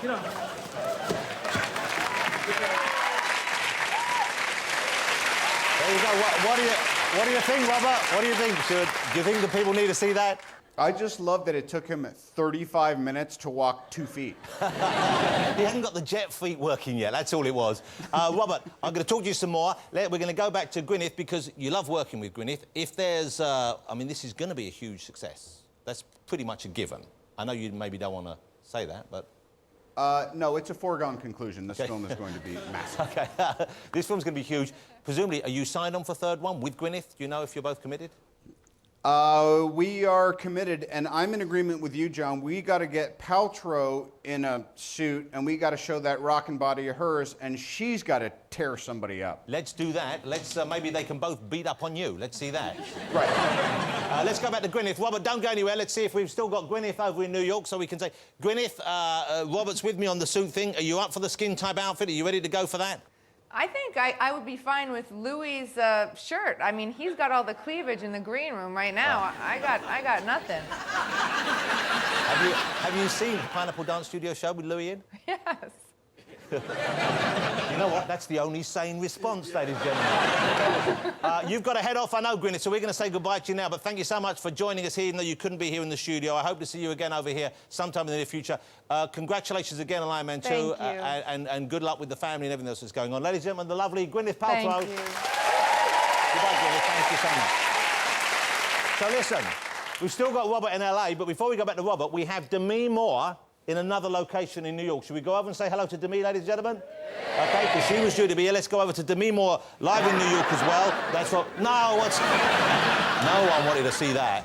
on. There you go. What do you think, Robert? What do you think? Do you think the people need to see that? I just love that it took him 35 minutes to walk 2 feet. He hadn't got the jet feet working yet, that's all it was. Robert, I'm going to talk to you some more. We're going to go back to Gwyneth because you love working with Gwyneth. If there's... I mean, this is going to be a huge success. That's pretty much a given. I know you maybe don't want to say that, but... No, it's a foregone conclusion. This film is going to be massive. OK. This film's going to be huge. Presumably, are you signed on for third one with Gwyneth? Do you know if you're both committed? We are committed, and I'm in agreement with you, John. We got to get Paltrow in a suit, and we got to show that rockin' body of hers, and she's got to tear somebody up. Let's do that. Let's maybe they can both beat up on you. Let's see that. Right. Let's go back to Gwyneth. Robert, don't go anywhere. Let's see if we've still got Gwyneth over in New York, so we can say, Gwyneth, Robert's with me on the suit thing. Are you up for the skin-type outfit? Are you ready to go for that? I think I would be fine with Louis' shirt. I mean, he's got all the cleavage in the green room right now. I got nothing. Have you seen the Pineapple Dance Studio show with Louis in? Yes. You know what? That's the only sane response, ladies and gentlemen. You've got to head off, I know, Gwyneth, so we're going to say goodbye to you now, but thank you so much for joining us here, even though you couldn't be here in the studio. I hope to see you again over here sometime in the near future. Congratulations again on Iron Man 2, and good luck with the family and everything else that's going on. Ladies and gentlemen, the lovely Gwyneth Paltrow. Thank you. Goodbye, Gwyneth. Thank you so much. So listen, we've still got Robert in LA, but before we go back to Robert, we have Demi Moore in another location in New York. Should we go over and say hello to Demi, ladies and gentlemen? Yeah. OK, because she was due to be here. Let's go over to Demi Moore, live in New York as well. That's what... No, what's... No one wanted to see that.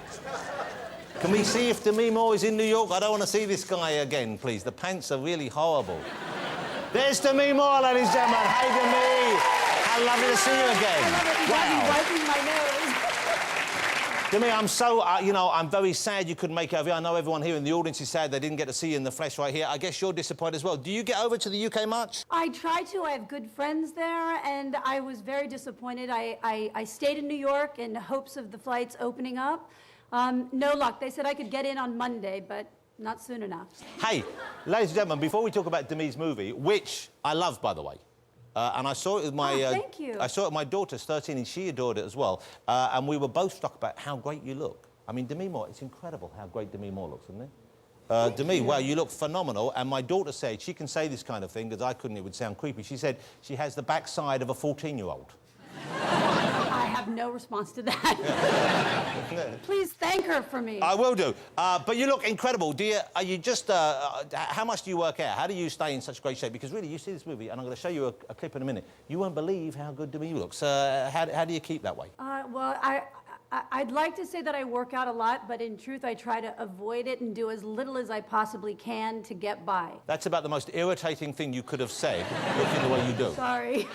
Can we see if Demi Moore is in New York? I don't want to see this guy again, please. The pants are really horrible. There's Demi Moore, ladies and gentlemen. Hey, Demi. How lovely to see you again. Wow. Wiping my nose. Demi, I'm so, you know, I'm very sad you couldn't make it over here. I know everyone here in the audience is sad they didn't get to see you in the flesh right here. I guess you're disappointed as well. Do you get over to the UK much? I try to. I have good friends there, and I was very disappointed. I stayed in New York in hopes of the flights opening up. No luck. They said I could get in on Monday, but not soon enough. Hey, ladies and gentlemen, before we talk about Demi's movie, which I love, by the way, and I saw it with my... thank you. I saw it with my daughter's 13, and she adored it as well. And we were both struck about how great you look. I mean, Demi Moore, it's incredible how great Demi Moore looks, isn't it? Demi, well, you look phenomenal. And my daughter said, she can say this kind of thing, because I couldn't, it would sound creepy. She said she has the backside of a 14-year-old. I have no response to that. Please thank her for me. I will do. But you look incredible. Are you just... how much do you work out? How do you stay in such great shape? Because really, you see this movie, and I'm going to show you a clip in a minute. You won't believe how good Demi looks. How do you keep that way? Well, I'd like to say that I work out a lot, but in truth, I try to avoid it and do as little as I possibly can to get by. That's about the most irritating thing you could have said, looking the way you do. Sorry.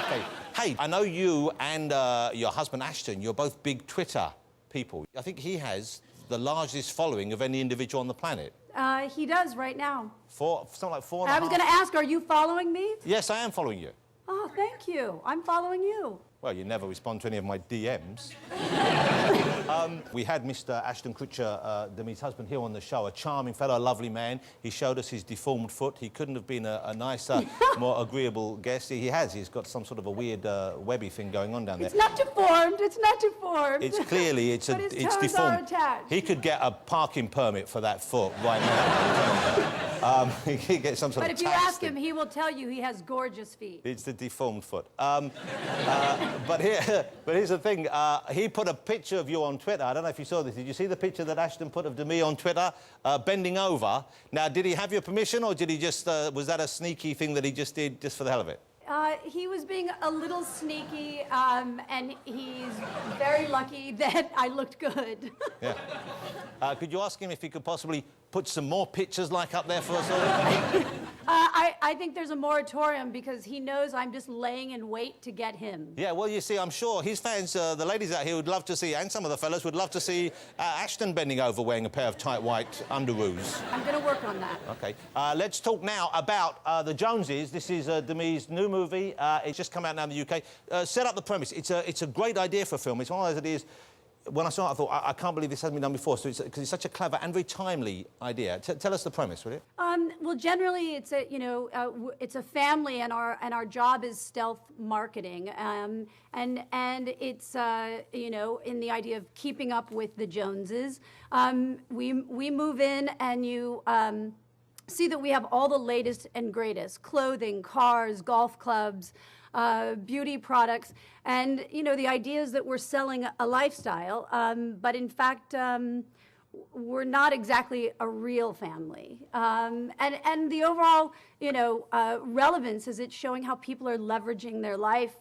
OK. Hey, I know you and your husband, Ashton, you're both big Twitter people. I think he has the largest following of any individual on the planet. He does right now. Something like 4.5... I was going to ask, are you following me? Yes, I am following you. Oh, thank you. I'm following you. Well, you never respond to any of my DMs. We had Mr. Ashton Kutcher, Demi's husband, here on the show, a charming fellow, a lovely man. He showed us his deformed foot. He couldn't have been a nicer, more agreeable guest. He's got some sort of a weird webby thing going on down there. It's not deformed. It's not deformed. It's clearly, it's deformed. Are attached. He could get a parking permit for that foot right now. He could get some sort of But if you ask him, he will tell you he has gorgeous feet. It's the deformed foot. But here's the thing. He put a picture of you on Twitter. I don't know if you saw this. Did you see the picture that Ashton put of Demi on Twitter, bending over? Now, did he have your permission, or did he just... was that a sneaky thing that he just did just for the hell of it? He was being a little sneaky, and he's very lucky that I looked good. Yeah. Could you ask him if he could possibly put some more pictures like up there for us all? I think there's a moratorium because he knows I'm just laying in wait to get him. Yeah, well, you see, I'm sure his fans, the ladies out here would love to see, and some of the fellas would love to see Ashton bending over wearing a pair of tight white underoos. I'm going to work on that. OK. Let's talk now about The Joneses. This is Demi's new movie. It's just come out now in the UK. Set up the premise. It's a great idea for a film. It's one of those ideas... when I saw it, I thought, I can't believe this hasn't been done before. So because it's such a clever and very timely idea. Tell us the premise, will you? Well, generally, it's a it's a family, and our job is stealth marketing, and it's in the idea of keeping up with the Joneses. We move in, and you see that we have all the latest and greatest clothing, cars, golf clubs, beauty products, and the idea is that we're selling a lifestyle, but in fact. We're not exactly a real family. And the overall, relevance is it's showing how people are leveraging their life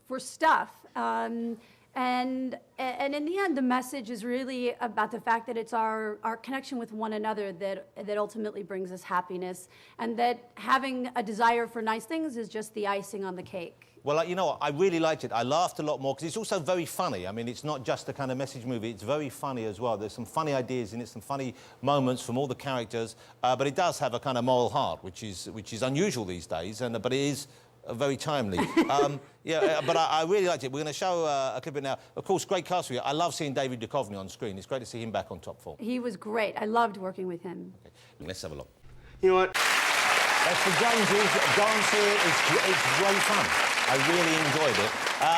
for stuff. And in the end, the message is really about the fact that it's our connection with one another that ultimately brings us happiness, and that having a desire for nice things is just the icing on the cake. Well, you know what? I really liked it. I laughed a lot more because it's also very funny. I mean, it's not just a kind of message movie. It's very funny as well. There's some funny ideas in it, some funny moments from all the characters. But it does have a kind of moral heart, which is unusual these days. But it is very timely. But I really liked it. We're going to show a clip of it now. Of course, great cast for you. I love seeing David Duchovny on screen. It's great to see him back on top form. He was great. I loved working with him. Okay. Let's have a look. You know what? That's the Joneses. Dance here it's great fun. I really enjoyed it.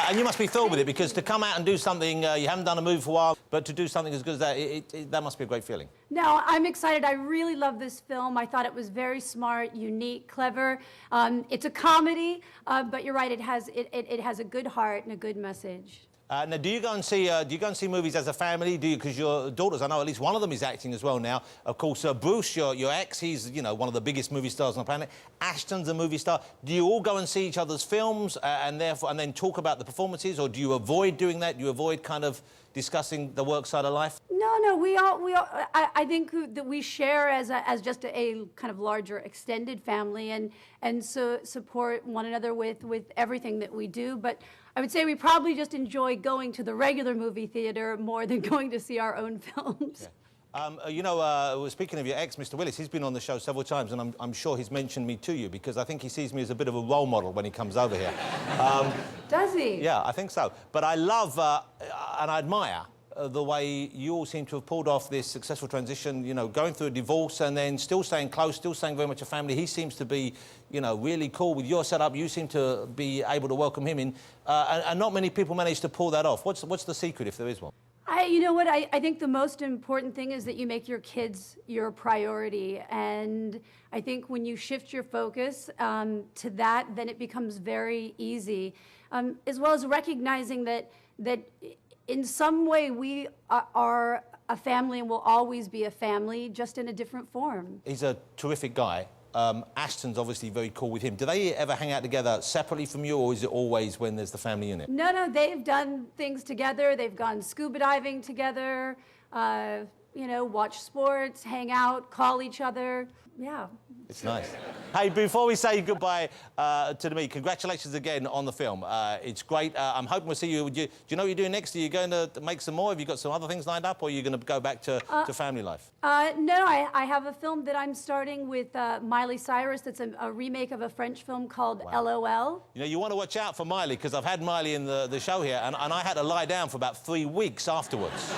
And you must be thrilled with it, because to come out and do something, you haven't done a movie for a while, but to do something as good as that, that must be a great feeling. No, I'm excited. I really love this film. I thought it was very smart, unique, clever. It's a comedy, but you're right, it has a good heart and a good message. Now, do you go and see movies as a family? Do you? Because your daughters, I know at least one of them is acting as well now. Of course, Bruce, your ex, he's one of the biggest movie stars on the planet. Ashton's a movie star. Do you all go and see each other's films and then talk about the performances, or do you avoid doing that? Do you avoid kind of discussing the work side of life? No, we all. I think that we share as just a kind of larger extended family, and so support one another with everything that we do. But I would say we probably just enjoy going to the regular movie theater more than going to see our own films. Yeah. Speaking of your ex, Mr. Willis, he's been on the show several times, and I'm sure he's mentioned me to you, because I think he sees me as a bit of a role model when he comes over here. Does he? Yeah, I think so. But I love and I admire the way you all seem to have pulled off this successful transition, going through a divorce and then still staying close, still staying very much a family. He seems to be, really cool with your setup. You seem to be able to welcome him in. And not many people manage to pull that off. What's the secret, if there is one? You know what? I think the most important thing is that you make your kids your priority. And I think when you shift your focus to that, then it becomes very easy. As well as recognizing that in some way we are a family and will always be a family, just in a different form. He's a terrific guy. Ashton's obviously very cool with him. Do they ever hang out together separately from you, or is it always when there's the family unit? No, they've done things together. They've gone scuba diving together, watch sports, hang out, call each other. Yeah. It's nice. Hey, before we say goodbye to Demi, congratulations again on the film. It's great. I'm hoping we'll see you. Do you know what you're doing next? Are you going to make some more? Have you got some other things lined up, or are you going to go back to family life? No, I have a film that I'm starting with Miley Cyrus. That's a remake of a French film called LOL. You want to watch out for Miley, because I've had Miley in the show here, and I had to lie down for about 3 weeks afterwards.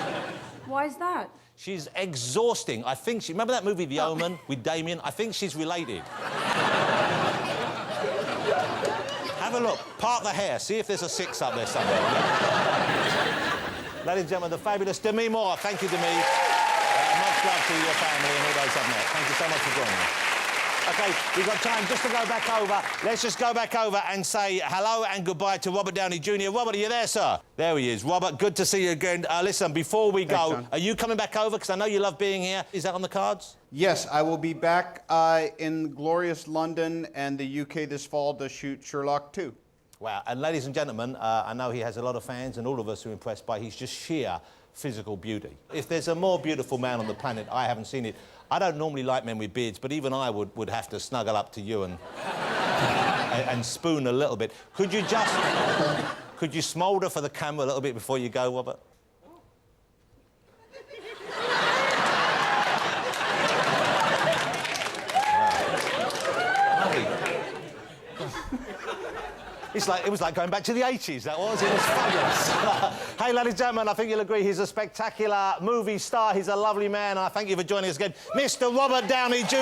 Why is that? She's exhausting. I think remember that movie, The Omen, with Damien? I think she's related. Have a look. Part the hair. See if there's a 6 up there somewhere. Ladies and gentlemen, the fabulous Demi Moore. Thank you, Demi. Much love to your family and all those up there. Thank you so much for joining us. OK, we've got time just to go back over. Let's just go back over and say hello and goodbye to Robert Downey Jr. Robert, are you there, sir? There he is. Robert, good to see you again. Listen, before we go, John. are you coming back over? Because I know you love being here. Is that on the cards? Yes, I will be back in glorious London and the UK this fall to shoot Sherlock 2. Wow. And ladies and gentlemen, I know he has a lot of fans, and all of us are impressed by his just sheer physical beauty. If there's a more beautiful man on the planet, I haven't seen it. I don't normally like men with beards, but even I would have to snuggle up to you and spoon a little bit. Could you smoulder for the camera a little bit before you go, Robert? It was like going back to the 80s, that was. It was fabulous. Hey, ladies and gentlemen, I think you'll agree he's a spectacular movie star. He's a lovely man. I thank you for joining us again. Mr. Robert Downey Jr.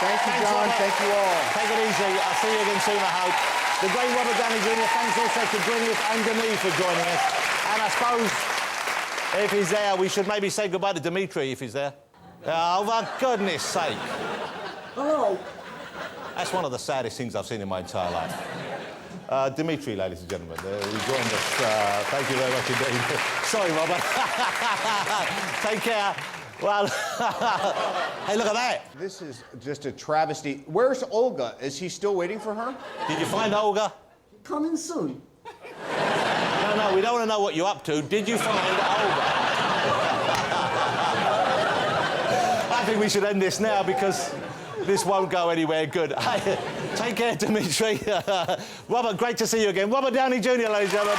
Thank you, Thanks, John. Robert. Thank you all. Take it easy. I'll see you again soon, I hope. The great Robert Downey Jr., thanks also for joining us, and Demi for joining us. And I suppose, if he's there, we should maybe say goodbye to Dimitri, if he's there. Oh, for goodness sake. Hello. That's one of the saddest things I've seen in my entire life. Dimitri, ladies and gentlemen, he joined us. Thank you very much indeed. Sorry, Robert. Take care. Well, hey, look at that. This is just a travesty. Where's Olga? Is he still waiting for her? Did you find Olga? Coming soon. No, we don't want to know what you're up to. Did you find Olga? I think we should end this now because this won't go anywhere good. Take care, Dimitri. Robert, great to see you again. Robert Downey Jr., ladies and gentlemen.